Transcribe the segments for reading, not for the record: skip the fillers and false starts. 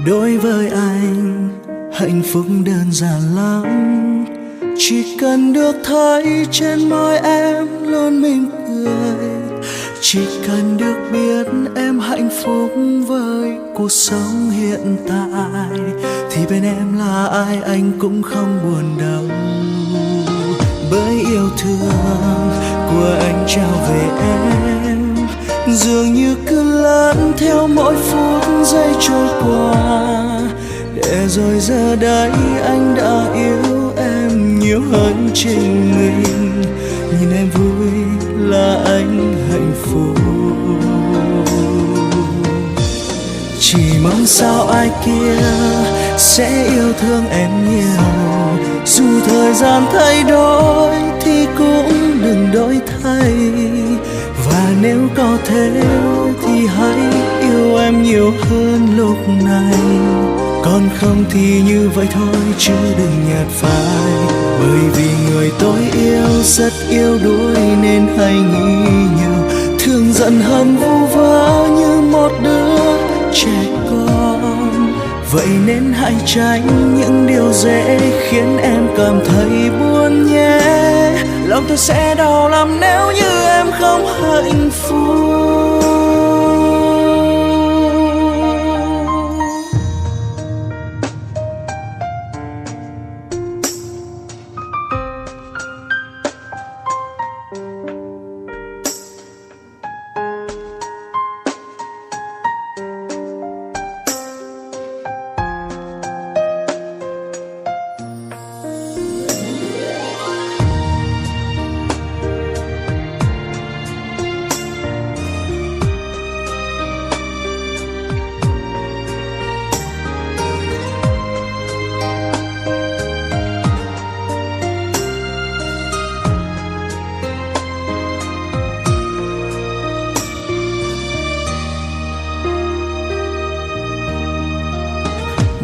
Đối với anh, hạnh phúc đơn giản lắm, chỉ cần được thấy trên môi em luôn mỉm cười, chỉ cần được biết em hạnh phúc với cuộc sống hiện tại, thì bên em là ai anh cũng không buồn đâu. Bởi yêu thương của anh trao về em dường như cứ lớn theo mỗi phút giây trôi qua, để rồi giờ đây anh đã yêu em nhiều hơn chính mình. Nhìn em vui là anh hạnh phúc, chỉ mong sao ai kia sẽ yêu thương em nhiều. Dù thời gian thay đổi thì cũng đừng đổi thay, và nếu có thể thì hãy yêu em nhiều hơn lúc này. Còn không thì như vậy thôi chứ đừng nhạt phai, bởi vì người tôi yêu rất yếu đuối nên hay nghĩ nhiều, thương giận hơn vu vơ như một đứa trẻ con. Vậy nên hãy tránh những điều dễ khiến em cảm thấy buồn nhé. Lòng tôi sẽ đau lắm nếu như em không hạnh phúc.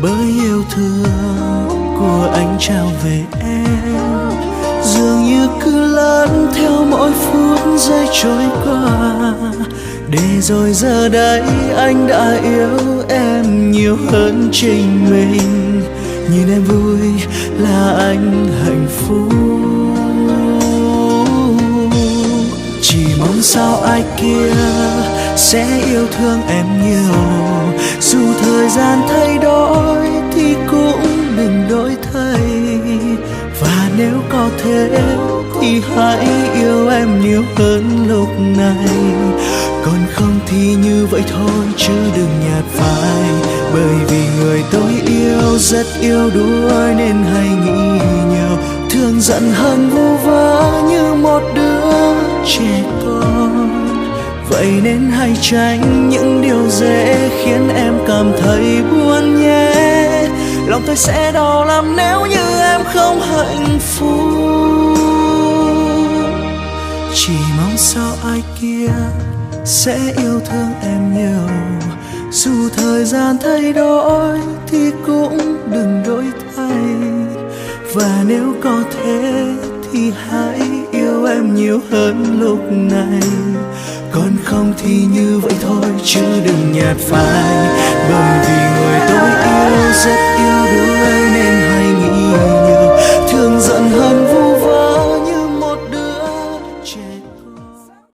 Bởi yêu thương của anh trao về em dường như cứ lớn theo mỗi phút giây trôi qua, để rồi giờ đây anh đã yêu em nhiều hơn chính mình. Nhìn em vui là anh hạnh phúc, chỉ mong sao ai kia sẽ yêu thương em nhiều. Dù thời gian thay đổi thì cũng đừng đổi thay, và nếu có thể thì hãy yêu em nhiều hơn lúc này. Còn không thì như vậy thôi chứ đừng nhạt phai, bởi vì người tôi yêu rất yếu đuối nên hay nghĩ nhiều, thương giận hơn vu vơ như một đứa trẻ con. Vậy nên hãy tránh những điều dễ khiến em cảm thấy buồn nhé. Lòng tôi sẽ đau lắm nếu như em không hạnh phúc, chỉ mong sao ai kia sẽ yêu thương em nhiều. Dù thời gian thay đổi thì cũng đừng đổi thay, và nếu có thể thì hãy yêu em nhiều hơn lúc này. Còn không thì như vậy thôi chứ đừng nhạt phai, bởi vì người tôi yêu rất yếu đuối nên